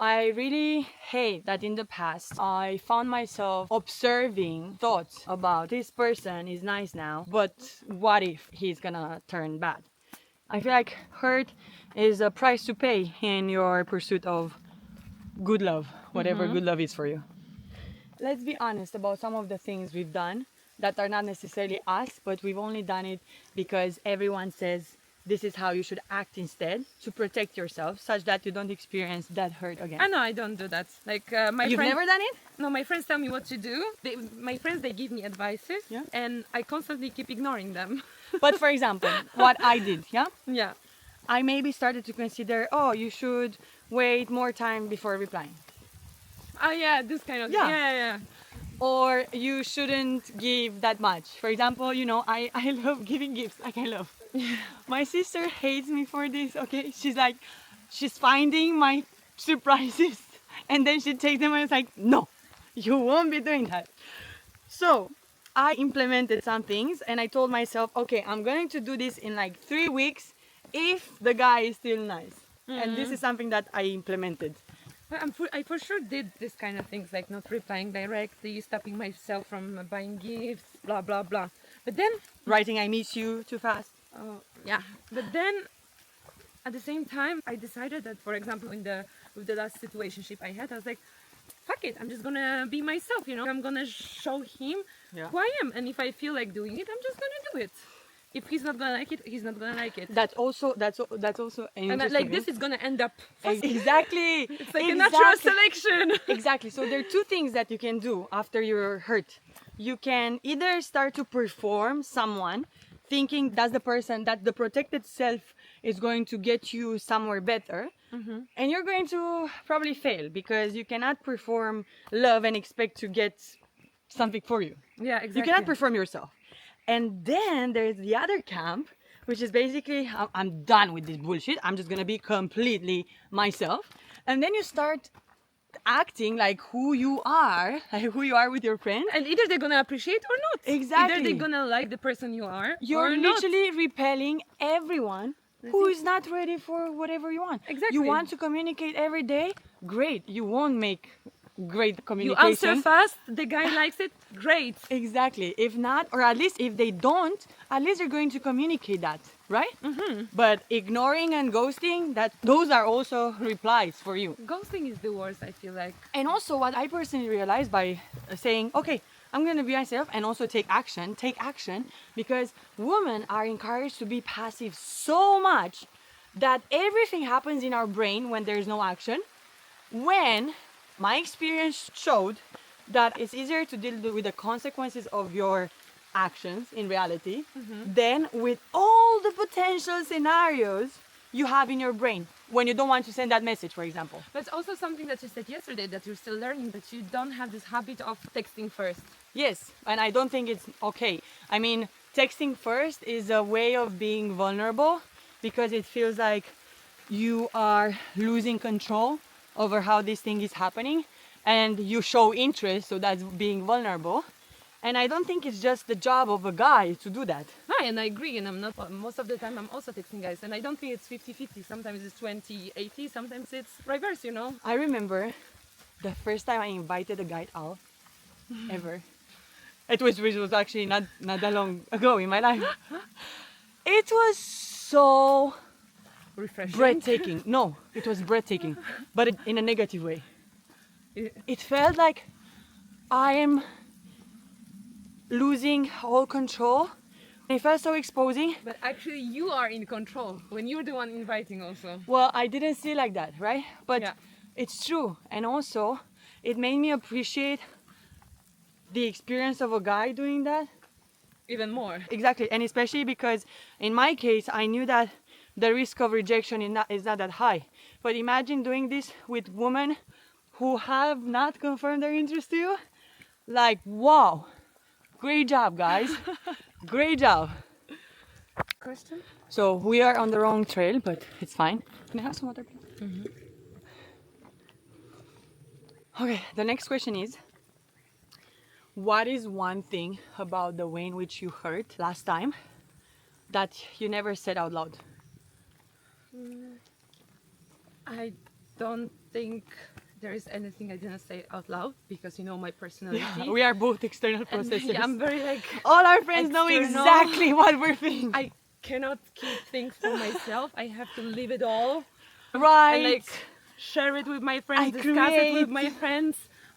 I really hate that in the past I found myself observing thoughts about this person is nice now, but what if he's gonna turn bad? I feel like hurt is a price to pay in your pursuit of good love, whatever good love is for you. Let's be honest about some of the things we've done that are not necessarily us, but we've only done it because everyone says this is how you should act instead to protect yourself such that you don't experience that hurt again. I know I don't do that. Like my You've friends, never done it? no, my friends tell me what to do. My friends, they give me advices, Yeah. and I constantly keep ignoring them. But for example, what I did, yeah? Yeah. I maybe started to consider, oh, you should wait more time before replying. Oh yeah, this kind of Yeah. yeah. Or you shouldn't give that much. For example, you know, I love giving gifts. Like I love. My sister hates me for this, okay? She's like, she's finding my surprises and then she takes them and it's like, no, you won't be doing that. So I implemented some things and I told myself, okay, I'm going to do this in like 3 weeks if the guy is still nice. And this is something that I implemented. I for sure did this kind of things, like not replying directly, stopping myself from buying gifts, blah blah blah. But then, Writing I miss you too fast. yeah. But then, at the same time, I decided that, for example, with the last situationship I had, I was like, fuck it, I'm just gonna be myself. You know, I'm gonna show him who I am, and if I feel like doing it, I'm just gonna do it. If he's not gonna like it, he's not gonna like it. That's also an And like this is gonna end up fast. Exactly. It's like a natural selection. Exactly. So there are two things that you can do after you're hurt. You can either start to perform someone, thinking that's the person, that the protected self is going to get you somewhere better. And you're going to probably fail because you cannot perform love and expect to get something for you. Yeah, exactly. You cannot perform yourself. And then there's the other camp, which is basically, I'm done with this bullshit. I'm just gonna be completely myself. And then you start acting like who you are with your friends. And either they're gonna appreciate or not. Exactly. Either they're gonna like the person you are. You're or not. literally repelling everyone who is not ready for whatever you want. Exactly. You want to communicate every day? Great. You won't make great You communication. answer fast, the guy likes it, great. Exactly. If not, or at least if they don't, at least you're going to communicate that, right? But ignoring and ghosting, those are also replies for you. Ghosting is the worst, I feel like. And also what I personally realized by saying, okay, I'm going to be myself and also take action, because women are encouraged to be passive so much that everything happens in our brain when there's no action. When my experience showed that it's easier to deal with the consequences of your actions in reality than with all the potential scenarios you have in your brain when you don't want to send that message, for example. But it's also something that you said yesterday, that you're still learning, that you don't have this habit of texting first. Yes, and I don't think it's okay. I mean, texting first is a way of being vulnerable because it feels like you are losing control over how this thing is happening and you show interest, so that's being vulnerable. And I don't think it's just the job of a guy to do that. Hi, and I agree, and I'm not, most of the time I'm also texting guys, and I don't think it's 50-50, sometimes it's 20-80, sometimes it's reverse, you know? I remember the first time I invited a guy out ever. It was actually not that long ago in my life. It was so Refreshing. breathtaking. No, it was breathtaking, but in a negative way. It felt like I am losing all control. It felt so exposing. But actually you are in control when you're the one inviting also. Well, I didn't see it like that, right? But Yeah. it's true. And also, it made me appreciate the experience of a guy doing that. Even more. Exactly. And especially because in my case, I knew that the risk of rejection is not that high. But imagine doing this with women who have not confirmed their interest to you. Like, wow. Great job, guys. Great job. Question? So we are on the wrong trail, but it's fine. Can I have some water, please? Okay, the next question is, what is one thing about the way in which you hurt last time that you never said out loud? I don't think there is anything I didn't say out loud because you know my personality. Yeah, we are both external And, processors. yeah, I'm very like All our friends know external. exactly what we're thinking. I cannot keep things for myself. I have to leave it all Right. and like share it with my friends, I discuss it with create. my friends.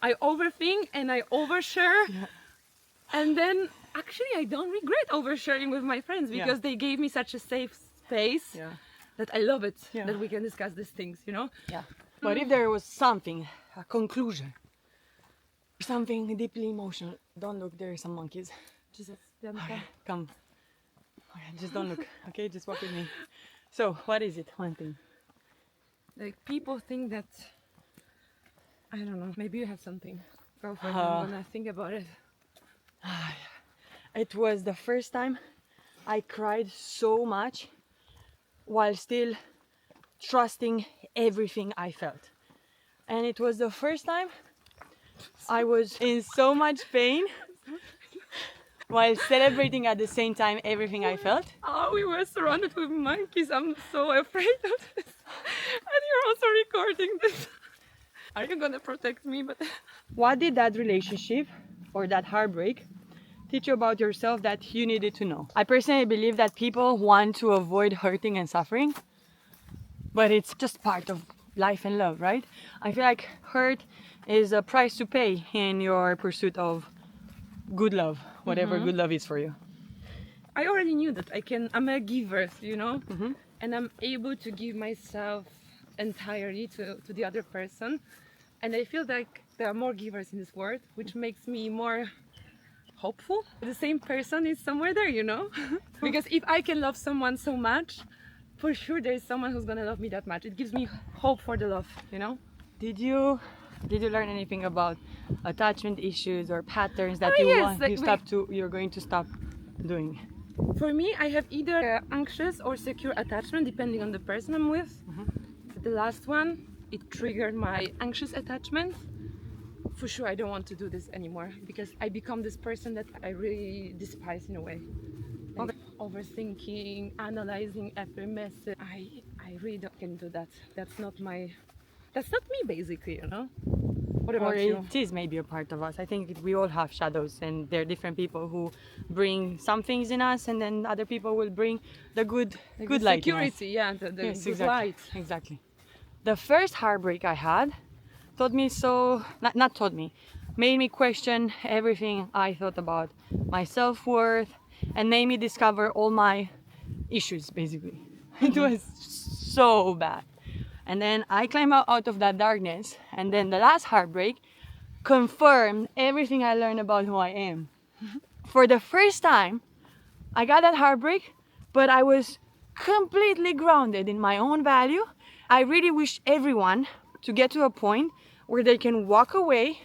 I overthink and I overshare. Yeah. And then actually I don't regret oversharing with my friends Yeah. because they gave me such a safe space Yeah. that I love it, Yeah. that we can discuss these things, you know? Yeah. But if there was something, a conclusion, something deeply emotional, don't look, there are some monkeys. Jesus, Okay, come. Okay, just don't look, okay? Just walk with me. So, what is it? One thing. like people think that, I don't know, maybe you have something. Go for it, Uh, I'm gonna think about it. It was the first time I cried so much while still trusting everything I felt. And it was the first time I was in so much pain while celebrating at the same time everything I felt. Oh, we were surrounded with monkeys. I'm so afraid of this. And you're also recording this. Are you gonna protect me? But What did that relationship or that heartbreak teach you about yourself that you needed to know? I personally believe that people want to avoid hurting and suffering, but it's just part of life and love, right? I feel like hurt is a price to pay in your pursuit of good love, whatever good love is for you. I already knew that I'm a giver, you know? And I'm able to give myself entirely to the other person. And I feel like there are more givers in this world, which makes me more hopeful. The same person is somewhere there, you know? Because if I can love someone so much, for sure there is someone who's gonna love me that much. It gives me hope for the love, you know? Did you learn anything about attachment issues or patterns that Oh, you yes, want like you're going to stop doing? For me, I have either anxious or secure attachment depending on the person I'm with. The last one, it triggered my anxious attachment. For sure, I don't want to do this anymore because I become this person that I really despise in a way. Like overthinking, analyzing every message. I really can do that. That's not me basically, you know? What Or about you? it is maybe a part of us. I think we all have shadows, and there are different people who bring some things in us, and then other people will bring the good Like good the light in us. security, yeah, the Yes, good exactly. light. Exactly. The first heartbreak I had taught me so, not taught me, made me question everything I thought about my self-worth and made me discover all my issues basically. It was so bad. And then I climbed out of that darkness, and then the last heartbreak confirmed everything I learned about who I am. For the first time, I got that heartbreak, but I was completely grounded in my own value. I really wish everyone to get to a point where they can walk away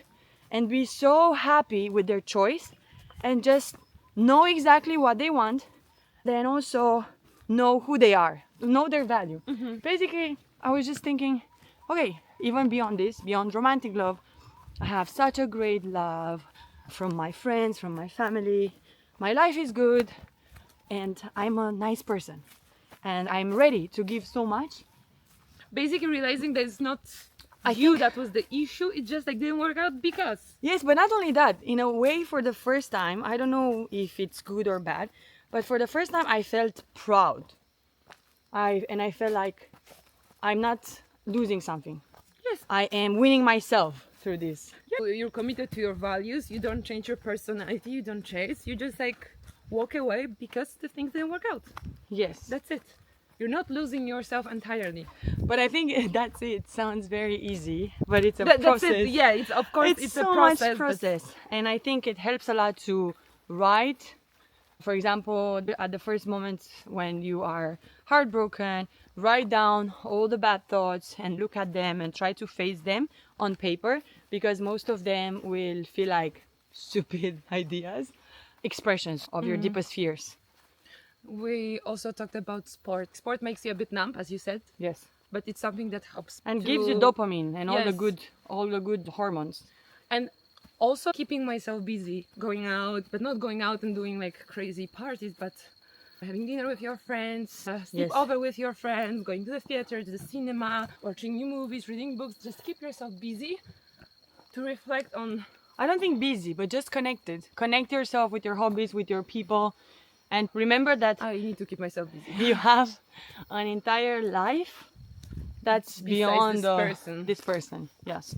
and be so happy with their choice and just know exactly what they want, then also know who they are, know their value. Basically, I was just thinking, okay, even beyond this, beyond romantic love, I have such a great love from my friends, from my family. My life is good, and I'm a nice person, and I'm ready to give so much. Basically realizing that it's not I you think- that was the issue, it just like didn't work out because. Yes, but not only that, in a way, for the first time, I don't know if it's good or bad, but for the first time, I felt proud. I felt like I'm not losing something. Yes. I am winning myself through this. You're committed to your values, you don't change your personality, you don't chase, you just like walk away because the things didn't work out. Yes. That's it. You're not losing yourself entirely. But I think that's it. Sounds very easy, but it's a That's process. it. Yeah, it's of course It's a so process. much process, and I think it helps a lot to write. For example, at the first moments when you are heartbroken, write down all the bad thoughts and look at them and try to face them on paper, because most of them will feel like stupid ideas, expressions of your deepest fears. We also talked about sport. Sport makes you a bit numb, as you said, Yes, but it's something that helps and to- gives you dopamine and Yes. all the good hormones. And also keeping myself busy, going out, but not going out and doing like crazy parties, but having dinner with your friends, sleep Yes. over with your friends, going to the theater, to the cinema, watching new movies, reading books. Just keep yourself busy to reflect on. I don't think busy, but just connected. Connect yourself with your hobbies, with your people, and remember that I need to keep myself busy. you have an entire life that's Besides beyond this person. this person. Yes.